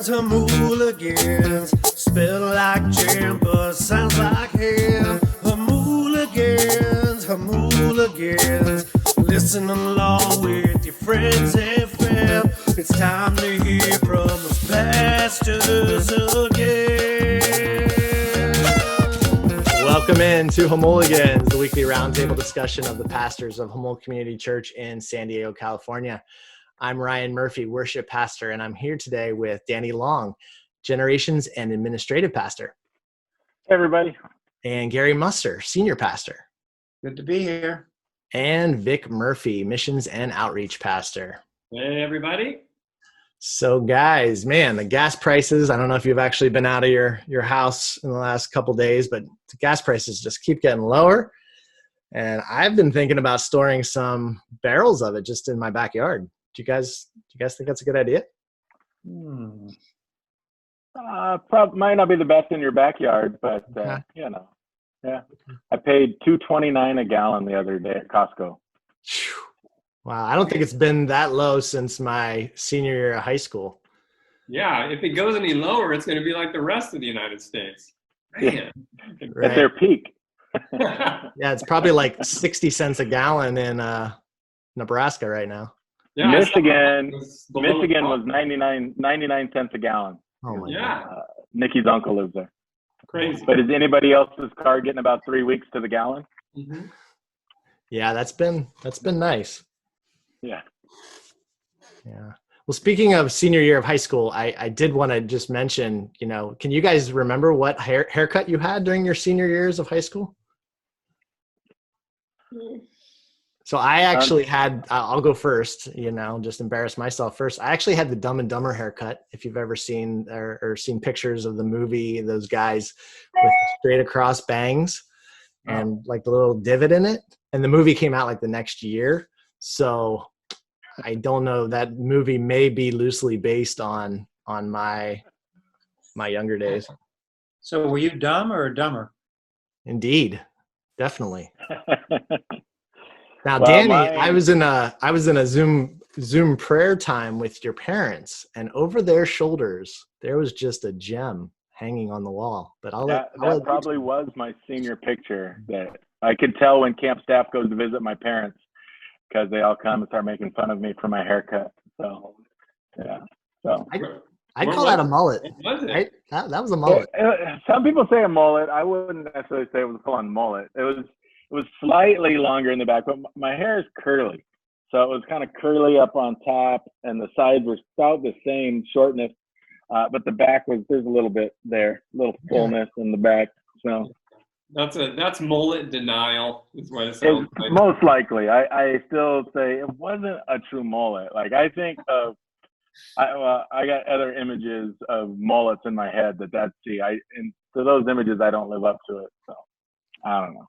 Jamuligans, spelled like jam, but sounds like ham. Jamuligans, listen along with your friends and fam. It's time to hear from those pastors again. Welcome in to Jamuligans, the weekly roundtable discussion of the pastors of Jamul Community Church in San Diego, California. I'm Ryan Murphy, worship pastor, and I'm here today with Danny Long, generations and administrative pastor. Hey, everybody. And Gary Muster, senior pastor. Good to be here. And Vic Murphy, missions and outreach pastor. Hey, everybody. So guys, man, the gas prices, I don't know if you've actually been out of your house in the last couple days, but the gas prices just keep getting lower. And I've been thinking about storing some barrels of it just in my backyard. Do you guys think that's a good idea? Probably might not be the best in your backyard, but yeah. I paid $2.29 a gallon the other day at Costco. Wow, I don't think it's been that low since my senior year of high school. Yeah, if it goes any lower, it's going to be like the rest of the United States. Man. Right. At their peak. Yeah, it's probably like 60 cents a gallon in Nebraska right now. Yeah, Michigan was 99 cents a gallon. Oh my God. Nikki's uncle lives there. Crazy. But is anybody else's car getting about 3 weeks to the gallon? Mm-hmm. Yeah, that's been nice. Yeah. Well, speaking of senior year of high school, I did want to just mention, can you guys remember what haircut you had during your senior years of high school? So I actually had, I'll go first, just embarrass myself first. I actually had the Dumb and Dumber haircut. If you've ever seen or seen pictures of the movie, those guys with straight across bangs and like the little divot in it. And the movie came out like the next year. So I don't know, that movie may be loosely based on my younger days. So were you dumb or dumber? Indeed. Definitely. Now, Well, Danny, I was in a Zoom prayer time with your parents, and over their shoulders there was just a gem hanging on the wall. But that probably was my senior picture that I could tell when camp staff goes to visit my parents, because they all come and start making fun of me for my haircut. So, yeah. So I call that a mullet. What was it? Right? That was a mullet. Some people say a mullet. I wouldn't necessarily say it was a full-on mullet. It was slightly longer in the back, but my hair is curly. So it was kind of curly up on top, and the sides were about the same shortness. But the back there's a little bit there, a little fullness in the back. So that's mullet denial is what it sounds like. Most likely. I still say it wasn't a true mullet. Like, I think of, I got other images of mullets in my head and to those images, I don't live up to it. So I don't know.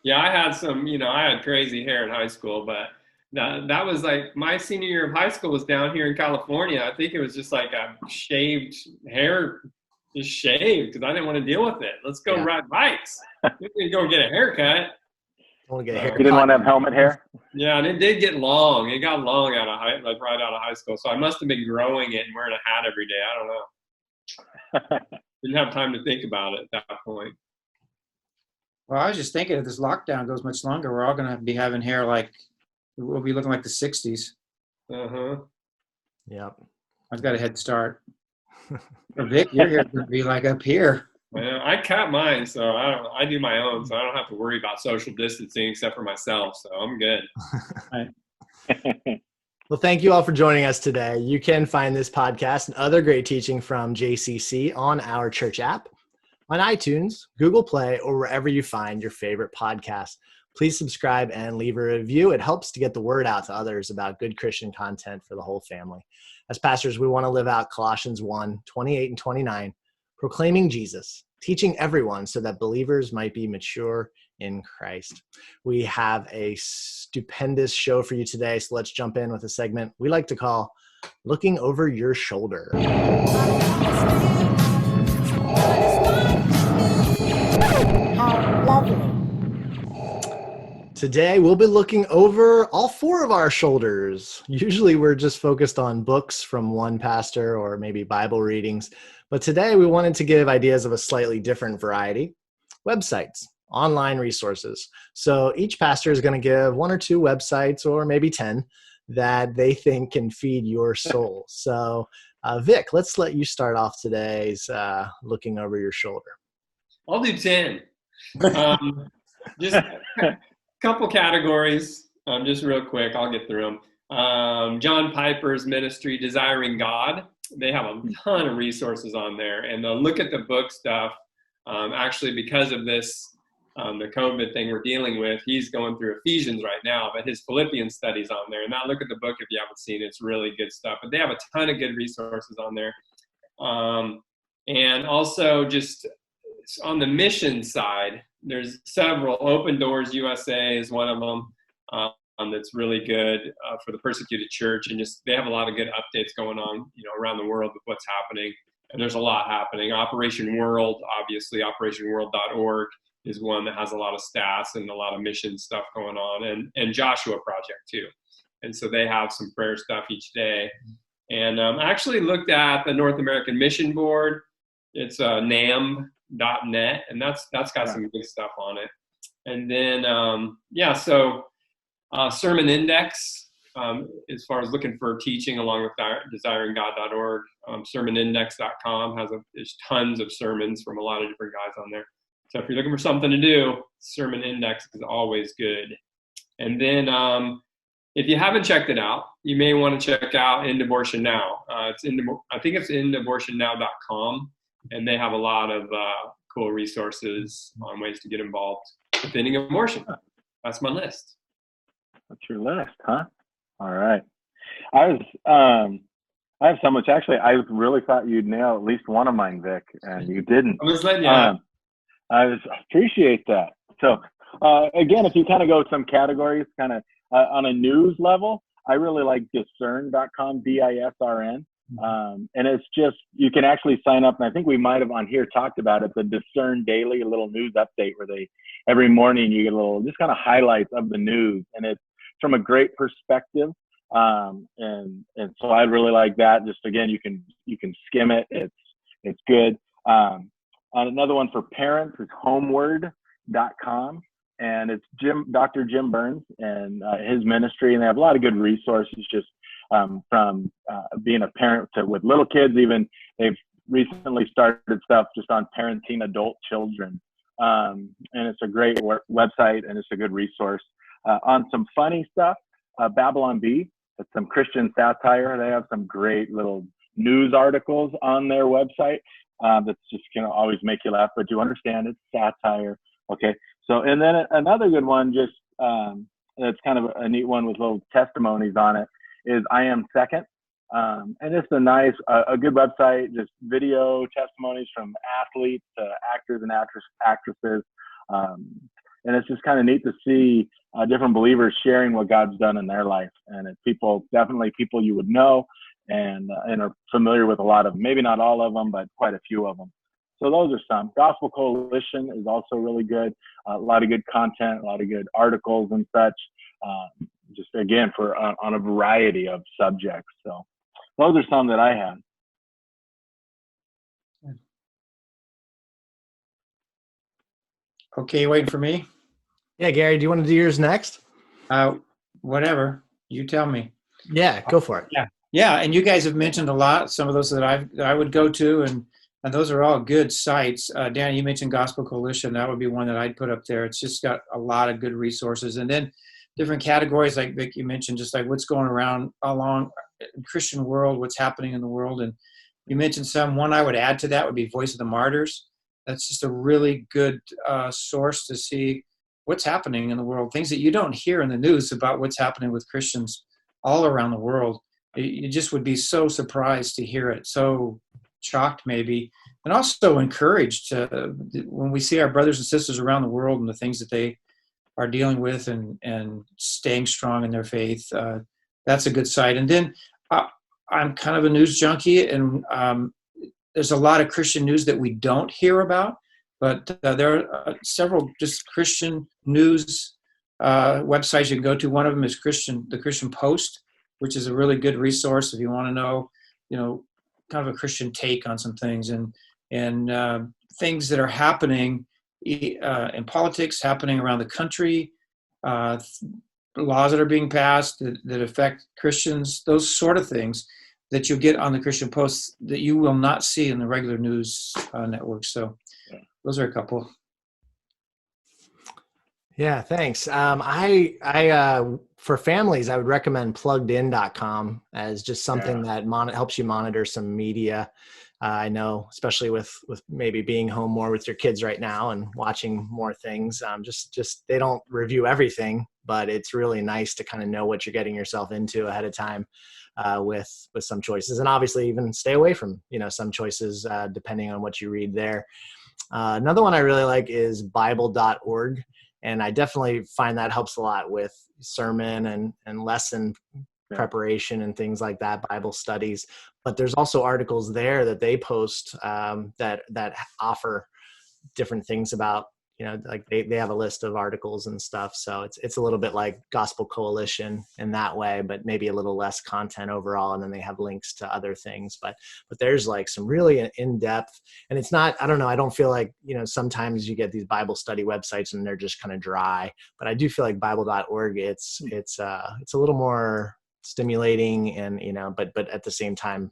Yeah, I had I had crazy hair in high school, but that was like my senior year of high school was down here in California. I think it was just like a shaved hair, just shaved because I didn't want to deal with it. Let's go ride bikes. We didn't go get a haircut. You didn't want to have helmet hair? Yeah, and it did get long. It got long right out of high school. So I must have been growing it and wearing a hat every day. I don't know. Didn't have time to think about it at that point. Well, I was just thinking if this lockdown goes much longer, we're all going to be having hair we'll be looking like the 60s. Uh-huh. Yep. I've got a head start. Vic, your hair's going to be like up here. Well, I cut mine, so I do my own, so I don't have to worry about social distancing except for myself, so I'm good. Well, thank you all for joining us today. You can find this podcast and other great teaching from JCC on our church app, on iTunes, Google Play, or wherever you find your favorite podcast. Please subscribe and leave a review. It helps to get the word out to others about good Christian content for the whole family. As pastors, we want to live out Colossians 1:28 and 29, proclaiming Jesus, teaching everyone so that believers might be mature in Christ. We have a stupendous show for you today, so let's jump in with a segment we like to call Looking Over Your Shoulder. Today, we'll be looking over all four of our shoulders. Usually, we're just focused on books from one pastor or maybe Bible readings. But today, we wanted to give ideas of a slightly different variety: websites, online resources. So each pastor is going to give one or two websites, or maybe 10, that they think can feed your soul. So, Vic, let's let you start off today's looking over your shoulder. I'll do 10. Just a couple categories, just real quick. I'll get through them. John Piper's ministry, Desiring God. They have a ton of resources on there. And the look at the book stuff, actually, because of this, the COVID thing we're dealing with, he's going through Ephesians right now, but his Philippians study's on there. And now look at the book if you haven't seen it. It's really good stuff. But they have a ton of good resources on there. And also just on the mission side, there's several. Open Doors USA is one of them that's really good for the persecuted church. And just they have a lot of good updates going on, around the world with what's happening. And there's a lot happening. Operation World, obviously, operationworld.org is one that has a lot of stats and a lot of mission stuff going on, and Joshua Project too. And so they have some prayer stuff each day. And I actually looked at the North American Mission Board. It's NAM.net, and that's got some good stuff on it. And then, Sermon Index, as far as looking for teaching along with desiringgod.org, sermonindex.com there's tons of sermons from a lot of different guys on there. So if you're looking for something to do, Sermon Index is always good. And then if you haven't checked it out, you may want to check out End Abortion Now. I think it's endabortionnow.com, and they have a lot of cool resources on ways to get involved with ending abortion. That's my list. That's your list, huh? All right. I have so much. Actually, I really thought you'd nail at least one of mine, Vic, and you didn't. I was letting you I appreciate that. So, again, if you kind of go some categories, kind of on a news level, I really like discern.com, DISRN. And it's just, you can actually sign up. And I think we might have on here talked about it, the Discern Daily, a little news update where every morning you get a little, just kind of highlights of the news. And it's from a great perspective. And so I really like that. Just again, you can skim it. It's good. Another one for parents is homeward.com, and it's Dr. Jim Burns and his ministry, and they have a lot of good resources just from being a parent with little kids. Even they've recently started stuff just on parenting adult children, and it's a great website, and it's a good resource. On some funny stuff, Babylon Bee, it's some Christian satire. They have some great little news articles on their website. That's just going to always make you laugh, but you understand it's satire. Okay. So, and then another good one, just that's kind of a neat one with little testimonies on it, is I Am Second. And it's a good website, just video testimonies from athletes to actors and actresses. And it's just kind of neat to see different believers sharing what God's done in their life. And it's definitely people you would know and are familiar with a lot of, maybe not all of them, but quite a few of them. So those are some. Gospel Coalition is also really good. A lot of good content, a lot of good articles and such. Just again, on a variety of subjects. So those are some that I had. Okay, you waiting for me? Yeah, Gary, do you want to do yours next? Whatever. You tell me. Yeah, go for it. Yeah, and you guys have mentioned a lot, some of those that I would go to, and those are all good sites. Danny, you mentioned Gospel Coalition. That would be one that I'd put up there. It's just got a lot of good resources. And then different categories, like Vic, you mentioned, just like what's going around along the Christian world, what's happening in the world. And you mentioned one I would add to that would be Voice of the Martyrs. That's just a really good source to see what's happening in the world, things that you don't hear in the news about what's happening with Christians all around the world. You just would be so surprised to hear it, so shocked maybe, and also encouraged when we see our brothers and sisters around the world and the things that they are dealing with and staying strong in their faith. That's a good site. And then I'm kind of a news junkie, and there's a lot of Christian news that we don't hear about, but there are several just Christian news websites you can go to. One of them is the Christian Post, which is a really good resource if you want to know, kind of a Christian take on some things and things that are happening in politics, happening around the country, laws that are being passed that affect Christians, those sort of things that you'll get on the Christian Post that you will not see in the regular news networks. So those are a couple. Yeah, thanks. For families, I would recommend pluggedin.com as just something that helps you monitor some media. I know, especially with maybe being home more with your kids right now and watching more things, just they don't review everything, but it's really nice to kind of know what you're getting yourself into ahead of time with some choices. And obviously even stay away from, some choices depending on what you read there. Another one I really like is bible.org. And I definitely find that helps a lot with sermon and lesson preparation and things like that, Bible studies. But there's also articles there that they post that offer different things about, like they have a list of articles and stuff. So it's a little bit like Gospel Coalition in that way, but maybe a little less content overall. And then they have links to other things, but there's like some really in-depth, and it's not, I don't know, I don't feel like, sometimes you get these Bible study websites and they're just kind of dry, but I do feel like bible.org, it's a little more stimulating and, but at the same time,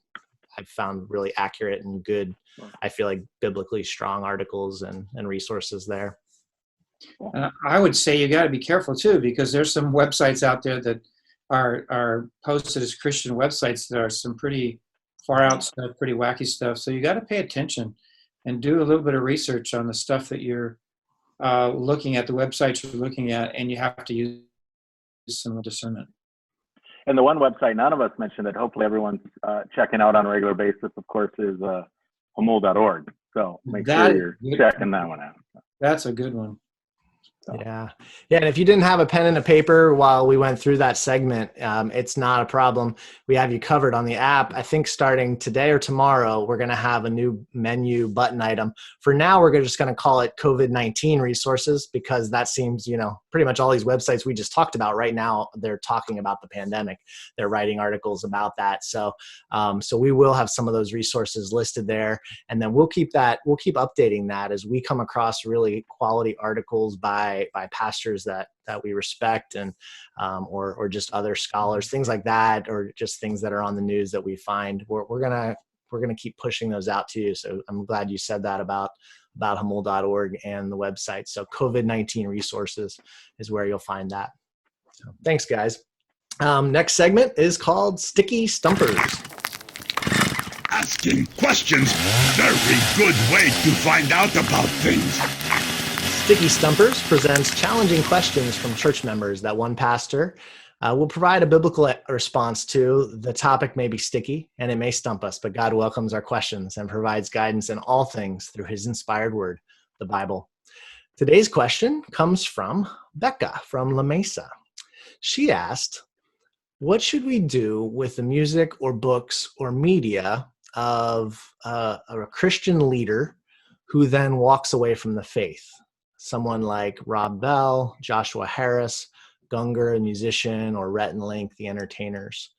I've found really accurate and good, I feel like biblically strong articles and resources there. I would say you got to be careful too, because there's some websites out there that are posted as Christian websites that are some pretty far out stuff, pretty wacky stuff. So you got to pay attention and do a little bit of research on the stuff that you're looking at, the websites you're looking at, and you have to use some discernment. And the one website none of us mentioned that hopefully everyone's checking out on a regular basis, of course, is hamul.org. So make sure you're checking that one out. That's a good one. So. Yeah. And if you didn't have a pen and a paper while we went through that segment, it's not a problem. We have you covered on the app. I think starting today or tomorrow, we're going to have a new menu button item. For now, we're just going to call it COVID-19 resources, because that seems, pretty much all these websites we just talked about right now, they're talking about the pandemic. They're writing articles about that. So we will have some of those resources listed there, and then we'll keep updating that as we come across really quality articles by pastors that we respect, and or just other scholars, things like that, or just things that are on the news that we find. We're gonna keep pushing those out to you. So I'm glad you said that about hamul.org and the website. So COVID-19 resources is where you'll find that. So thanks, guys. Next segment is called Sticky Stumpers. Asking questions, very good way to find out about things. Sticky Stumpers presents challenging questions from church members that one pastor will provide a biblical response to. The topic may be sticky and it may stump us, but God welcomes our questions and provides guidance in all things through his inspired word, the Bible. Today's question comes from Becca from La Mesa. She asked, what should we do with the music or books or media of a Christian leader who then walks away from the faith? Someone like Rob Bell, Joshua Harris, Gungor, a musician, or Rhett and Link, the entertainers.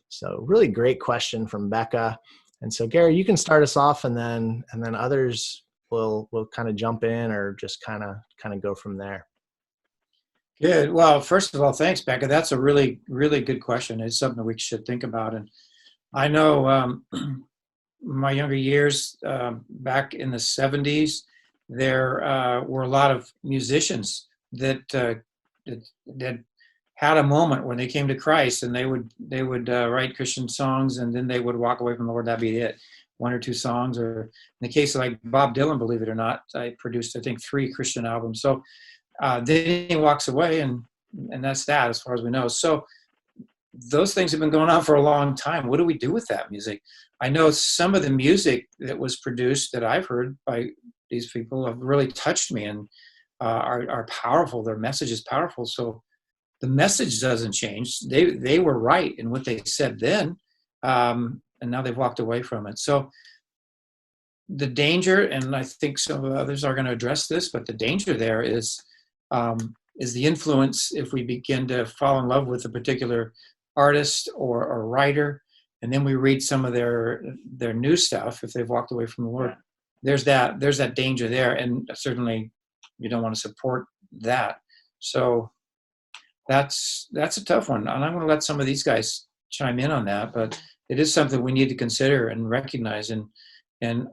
So really great question from Becca. And so Gary, you can start us off, and then others will kind of jump in or just kind of go from there. Good. Well, first of all, thanks, Becca. That's a really, really good question. It's something we should think about. And I know my younger years, back in the 70s, there were a lot of musicians that had a moment when they came to Christ, and they would write Christian songs, and then they would walk away from the Lord. That'd be it, one or two songs. Or in the case of like Bob Dylan, believe it or not, I produced, I think, 3 Christian albums. So then he walks away, and that's that, as far as we know. So those things have been going on for a long time. What do we do with that music? I know some of the music that was produced that I've heard by these people have really touched me and are powerful. Their message is powerful. So the message doesn't change. They were right in what they said then, and now they've walked away from it. So the danger, and I think some of the others are going to address this, but the danger there is is the influence if we begin to fall in love with a particular artist or writer, and then we read some of their new stuff if they've walked away from the Lord. There's that danger there, and certainly you don't want to support that. So that's a tough one, and I'm going to let some of these guys chime in on that. But it is something we need to consider and recognize, and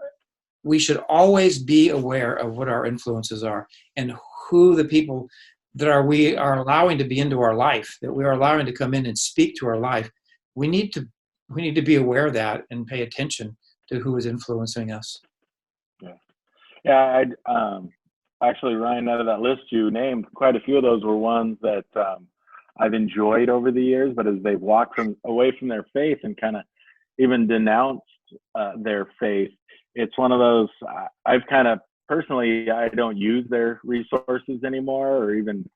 we should always be aware of what our influences are and who the people that we are allowing to be into our life, that we are allowing to come in and speak to our life. We need to be aware of that and pay attention to who is influencing us. Yeah. Actually, Ryan, out of that list you named, quite a few of those were ones that I've enjoyed over the years, but as they've walked away from their faith and kind of even denounced their faith, it's one of those, I've kind of personally, I don't use their resources anymore or even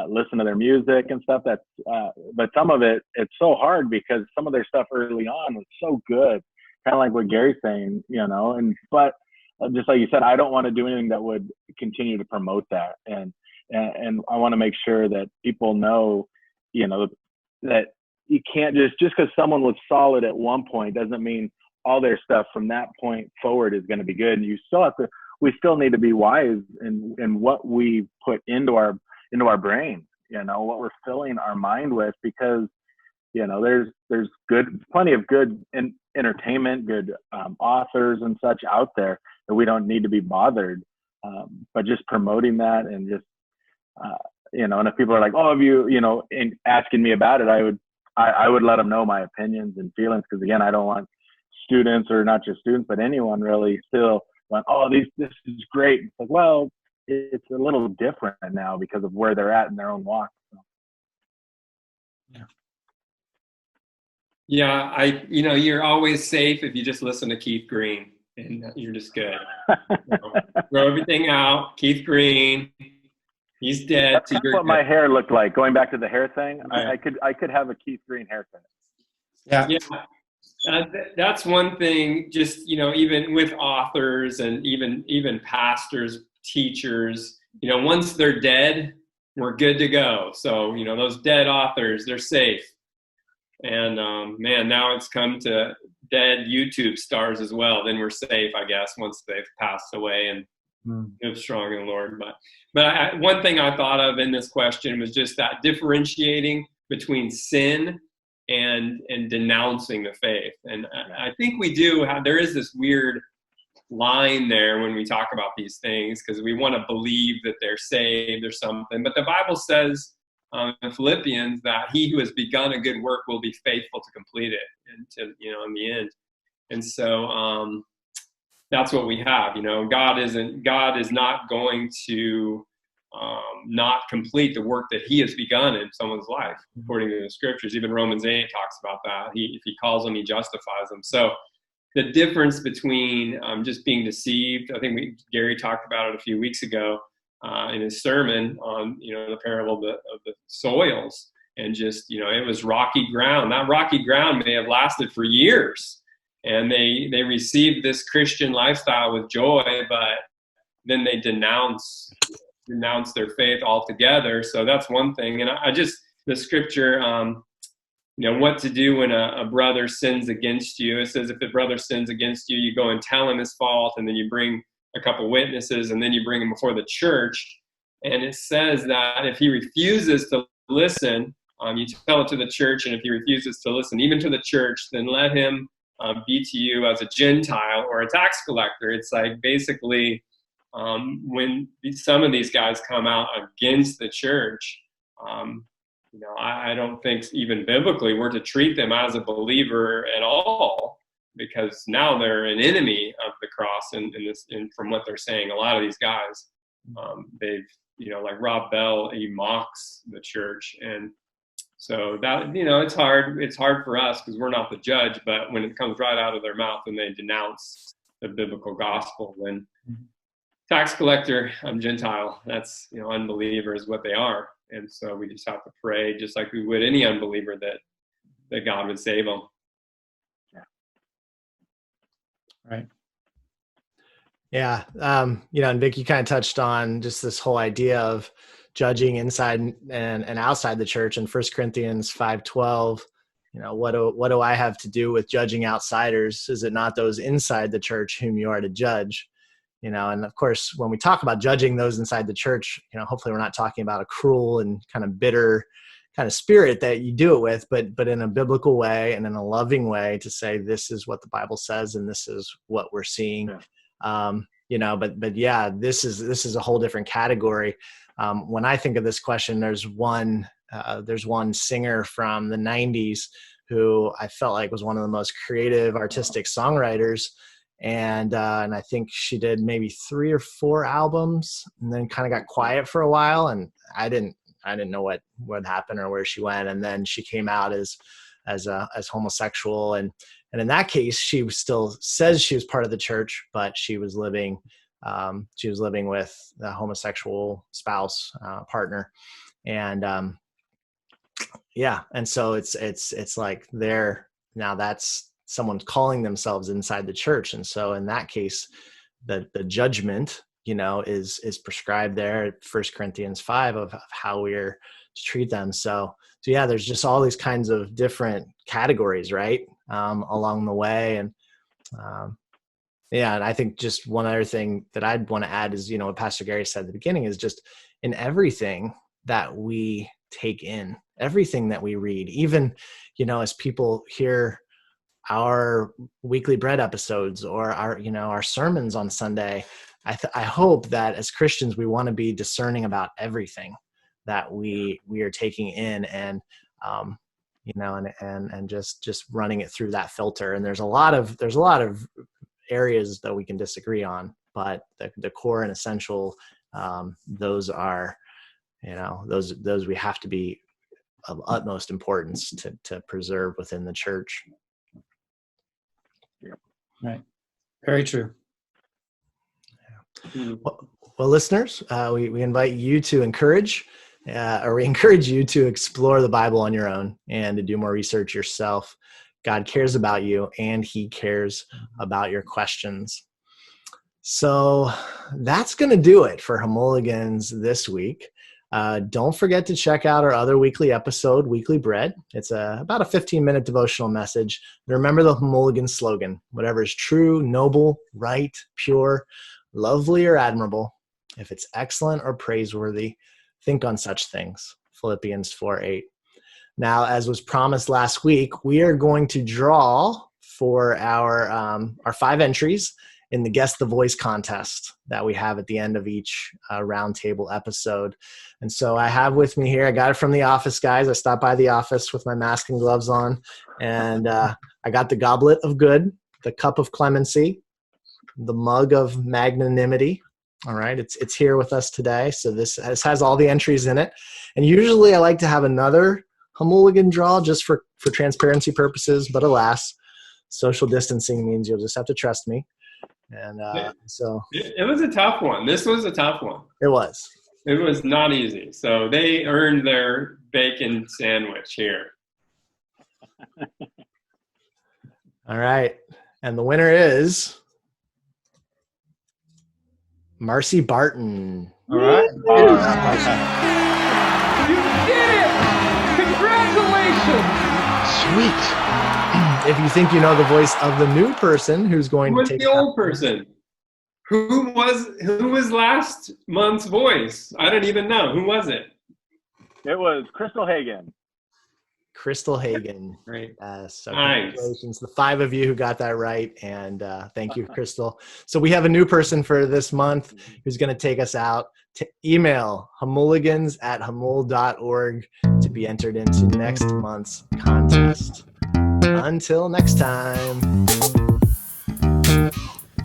listen to their music and stuff. But some of it's so hard because some of their stuff early on was so good, kind of like what Gary's saying, but just like you said, I don't want to do anything that would continue to promote that. And I want to make sure that people know, that you can't just because someone was solid at one point doesn't mean all their stuff from that point forward is going to be good. And we still need to be wise in what we put into our brain, what we're filling our mind with, because, there's plenty of good entertainment, good authors and such out there that we don't need to be bothered. But just promoting that and just, and if people are like, oh, have you, and asking me about it, I would let them know my opinions and feelings. Because again, I don't want students, or not just students, but anyone really still went, oh, this is great. It's like, well, it's a little different now because of where they're at in their own walk. So. Yeah, you're always safe if you just listen to Keith Green, and you're just good. Throw everything out. Keith Green, he's dead. That's kind of what my hair looked like. Going back to the hair thing, yeah. I could have a Keith Green haircut. Yeah. That's one thing. Just even with authors and even pastors, teachers, once they're dead, we're good to go. So those dead authors, they're safe. And man, now it's come to dead YouTube stars as well. Then we're safe, I guess, once they've passed away and live strong in the Lord. But one thing I thought of in this question was just that differentiating between sin and denouncing the faith. And I think we do there is this weird line there when we talk about these things, because we want to believe that they're saved or something. But the Bible says in Philippians that he who has begun a good work will be faithful to complete it until, in the end. And so that's what we have. God is not going to not complete the work that he has begun in someone's life, according to the scriptures. Even Romans 8 talks about that. If he calls them, he justifies them. So the difference between just being deceived, I think Gary talked about it a few weeks ago in his sermon on, the parable of the soils, and just, it was rocky ground. That rocky ground may have lasted for years, and they received this Christian lifestyle with joy, but then they denounce their faith altogether. So that's one thing. And the scripture, what to do when a brother sins against you. It says if the brother sins against you, you go and tell him his fault, and then you bring a couple witnesses, and then you bring him before the church. And it says that if he refuses to listen, you tell it to the church, and if he refuses to listen, even to the church, then let him be to you as a Gentile or a tax collector. It's like basically when some of these guys come out against the church, I don't think even biblically we're to treat them as a believer at all, because now they're an enemy of the cross. And from what they're saying, a lot of these guys, they've, like Rob Bell, he mocks the church. And so that, it's hard for us because we're not the judge, but when it comes right out of their mouth and they denounce the biblical gospel, then tax collector, Gentile, that's, unbeliever is what they are. And so we just have to pray, just like we would any unbeliever, that God would save them. Yeah. Right. Yeah. And Vic, you kind of touched on just this whole idea of judging inside and outside the church. In 1 Corinthians 5:12, what do I have to do with judging outsiders? Is it not those inside the church whom you are to judge? And of course, when we talk about judging those inside the church, hopefully we're not talking about a cruel and kind of bitter kind of spirit that you do it with, but in a biblical way and in a loving way to say, this is what the Bible says, and this is what we're seeing. Yeah. But yeah, this is a whole different category. When I think of this question, there's one singer from the 90s who I felt like was one of the most creative, artistic songwriters. And I think she did maybe 3 or 4 albums and then kind of got quiet for a while. And I didn't know what happened or where she went. And then she came out as homosexual. And in that case, she still says she was part of the church, but she was living with a homosexual spouse, partner. And and so it's like now that's someone's calling themselves inside the church. And so in that case, the judgment, is prescribed there at 1 Corinthians 5 of how we're to treat them. So yeah, there's just all these kinds of different categories, right? Along the way. And and I think just one other thing that I'd want to add is, what Pastor Gary said at the beginning is just in everything that we take in, everything that we read, even, as people hear our weekly bread episodes or our sermons on Sunday, I hope that as Christians, we want to be discerning about everything that we are taking in and just running it through that filter. And there's a lot of areas that we can disagree on, but the core and essential, those are, those we have to be of utmost importance to preserve within the church. Right. Very true. Well, listeners, we invite you to encourage you to explore the Bible on your own and to do more research yourself. God cares about you, and he cares about your questions. So that's going to do it for Jamuligans this week. Don't forget to check out our other weekly episode, Weekly Bread. It's about a 15-minute devotional message. And remember the Jamuligans slogan: whatever is true, noble, right, pure, lovely, or admirable, if it's excellent or praiseworthy, think on such things. Philippians 4:8. Now, as was promised last week, we are going to draw for our 5 entries in the Guess the Voice contest that we have at the end of each roundtable episode. And so I have with me here, I got it from the office, guys. I stopped by the office with my mask and gloves on, and I got the goblet of good, the cup of clemency, the mug of magnanimity. All right, it's here with us today. So this has all the entries in it. And usually I like to have another Jamuligan draw just for transparency purposes, but alas, social distancing means you'll just have to trust me. And so it was a tough one. This was a tough one. It was not easy. So they earned their bacon sandwich here. All right. And the winner is Marcy Barton. All right. You did it! Congratulations! Sweet. If you think you know the voice of the new person who's going Who was to take the old person? Who was last month's voice? I don't even know. Who was it? It was Crystal Hagen. Crystal Hagen. Great. So Nice. congratulations, the 5 of you who got that right, and thank you, Crystal. So we have a new person for this month who's going to take us out. To email jamuligans@jamul.org to be entered into next month's contest. Until next time.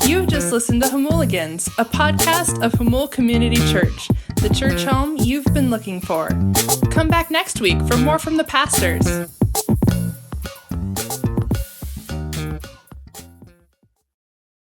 You've just listened to Jamuligans, a podcast of Jamul Community Church, the church home you've been looking for. Come back next week for more from the pastors.